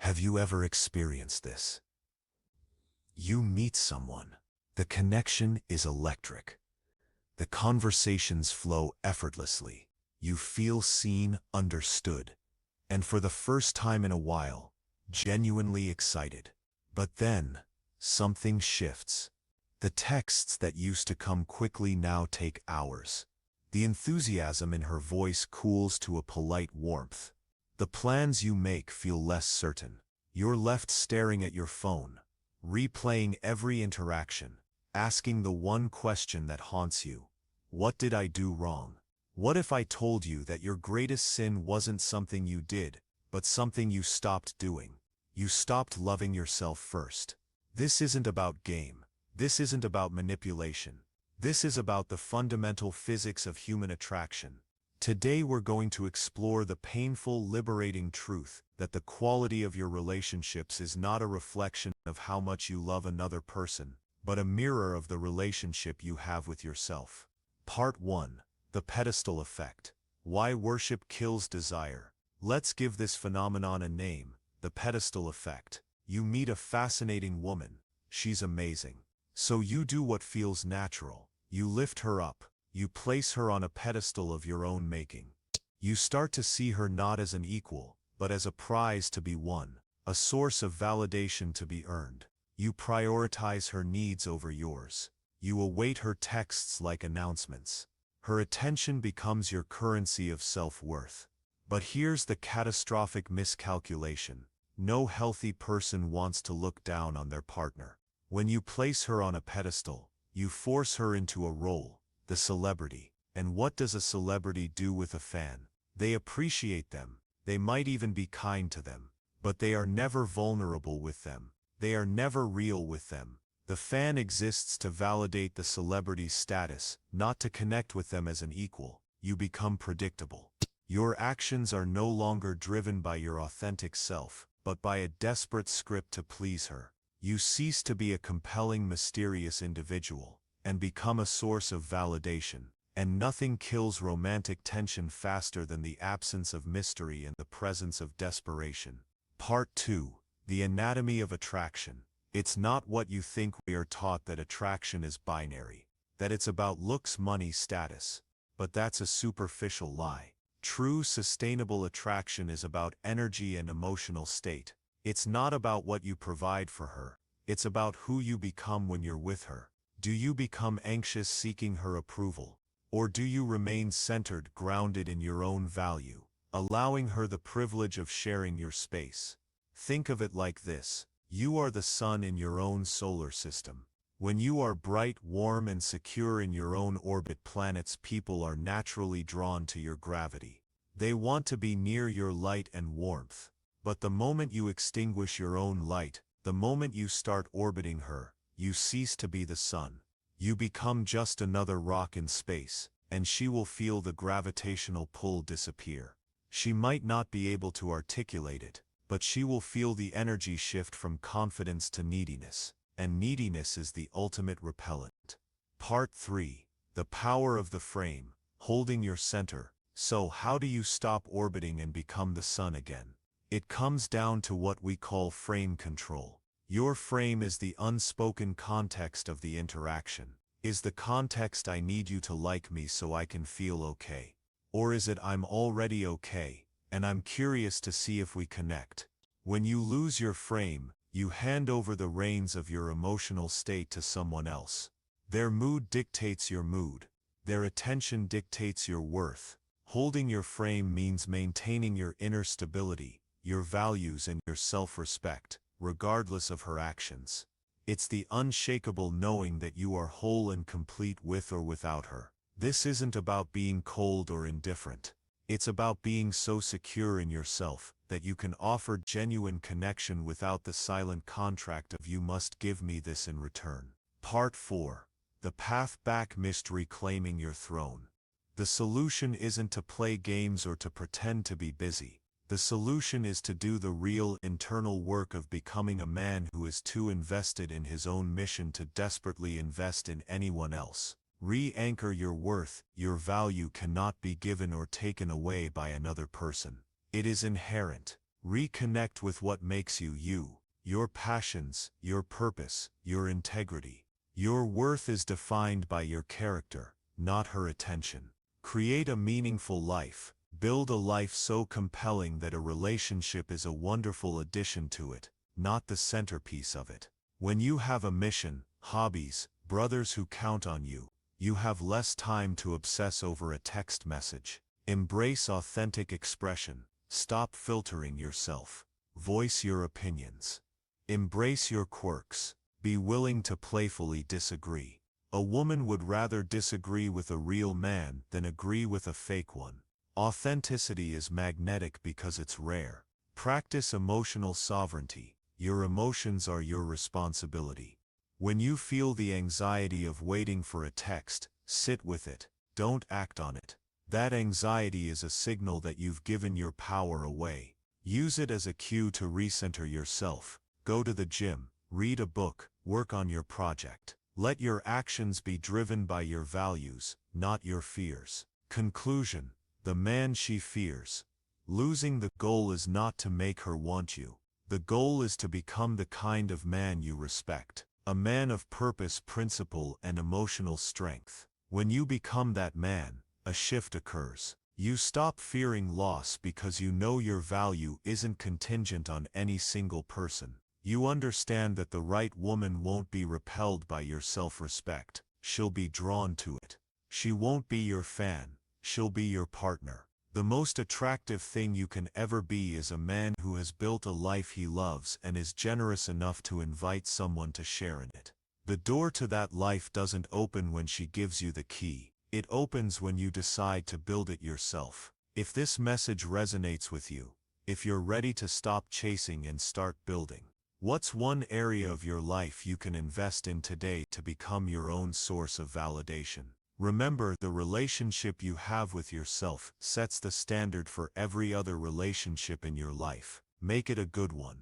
Have you ever experienced this? You meet someone. The connection is electric. The conversations flow effortlessly. You feel seen, understood, and for the first time in a while, genuinely excited. But then, something shifts. The texts that used to come quickly now take hours. The enthusiasm in her voice cools to a polite warmth. The plans you make feel less certain. You're left staring at your phone, replaying every interaction, asking the one question that haunts you. What did I do wrong? What if I told you that your greatest sin wasn't something you did, but something you stopped doing? You stopped loving yourself first. This isn't about game. This isn't about manipulation. This is about the fundamental physics of human attraction. Today we're going to explore the painful, liberating truth that the quality of your relationships is not a reflection of how much you love another person, but a mirror of the relationship you have with yourself. Part 1. The Pedestal Effect. Why Worship Kills Desire. Let's give this phenomenon a name, the pedestal effect. You meet a fascinating woman. She's amazing. So you do what feels natural. You lift her up. You place her on a pedestal of your own making. You start to see her not as an equal, but as a prize to be won, a source of validation to be earned. You prioritize her needs over yours. You await her texts like announcements. Her attention becomes your currency of self-worth. But here's the catastrophic miscalculation. No healthy person wants to look down on their partner. When you place her on a pedestal, you force her into a role, the celebrity. And what does a celebrity do with a fan? They appreciate them. They might even be kind to them. But they are never vulnerable with them. They are never real with them. The fan exists to validate the celebrity's status, not to connect with them as an equal. You become predictable. Your actions are no longer driven by your authentic self, but by a desperate script to please her. You cease to be a compelling, mysterious individual, and become a source of validation. And nothing kills romantic tension faster than the absence of mystery and the presence of desperation. Part 2. The Anatomy of Attraction. It's not what you think. We are taught that attraction is binary, that it's about looks, money, status. But that's a superficial lie. True, sustainable attraction is about energy and emotional state. It's not about what you provide for her. It's about who you become when you're with her. Do you become anxious seeking her approval? Or do you remain centered, grounded in your own value, allowing her the privilege of sharing your space? Think of it like this. You are the sun in your own solar system. When you are bright, warm, and secure in your own orbit, planets, people are naturally drawn to your gravity. They want to be near your light and warmth. But the moment you extinguish your own light, the moment you start orbiting her, you cease to be the sun. You become just another rock in space, and she will feel the gravitational pull disappear. She might not be able to articulate it, but she will feel the energy shift from confidence to neediness, and neediness is the ultimate repellent. Part 3. The Power of the Frame. Holding your center. So how do you stop orbiting and become the sun again? It comes down to what we call frame control. Your frame is the unspoken context of the interaction. Is the context I need you to like me so I can feel okay? Or is it I'm already okay, and I'm curious to see if we connect? When you lose your frame, you hand over the reins of your emotional state to someone else. Their mood dictates your mood. Their attention dictates your worth. Holding your frame means maintaining your inner stability, your values and your self-respect, regardless of her actions. It's the unshakable knowing that you are whole and complete with or without her. This isn't about being cold or indifferent. It's about being so secure in yourself that you can offer genuine connection without the silent contract of you must give me this in return. Part 4. The Path Back. Reclaiming your throne. The solution isn't to play games or to pretend to be busy. The solution is to do the real internal work of becoming a man who is too invested in his own mission to desperately invest in anyone else. Re-anchor your worth. Your value cannot be given or taken away by another person. It is inherent. Reconnect with what makes you you. Your passions, your purpose, your integrity. Your worth is defined by your character, not her attention. Create a meaningful life. Build a life so compelling that a relationship is a wonderful addition to it, not the centerpiece of it. When you have a mission, hobbies, brothers who count on you, you have less time to obsess over a text message. Embrace authentic expression. Stop filtering yourself. Voice your opinions. Embrace your quirks. Be willing to playfully disagree. A woman would rather disagree with a real man than agree with a fake one. Authenticity is magnetic because it's rare. Practice emotional sovereignty. Your emotions are your responsibility. When you feel the anxiety of waiting for a text, sit with it. Don't act on it. That anxiety is a signal that you've given your power away. Use it as a cue to recenter yourself. Go to the gym, read a book, work on your project. Let your actions be driven by your values, not your fears. Conclusion: the man she fears. Losing the goal is not to make her want you. The goal is to become the kind of man you respect. A man of purpose, principle, and emotional strength. When you become that man, a shift occurs. You stop fearing loss because you know your value isn't contingent on any single person. You understand that the right woman won't be repelled by your self-respect. She'll be drawn to it. She won't be your fan. She'll be your partner. The most attractive thing you can ever be is a man who has built a life he loves and is generous enough to invite someone to share in it. The door to that life doesn't open when she gives you the key. It opens when you decide to build it yourself. If this message resonates with you, if you're ready to stop chasing and start building, what's one area of your life you can invest in today to become your own source of validation? Remember, the relationship you have with yourself sets the standard for every other relationship in your life. Make it a good one.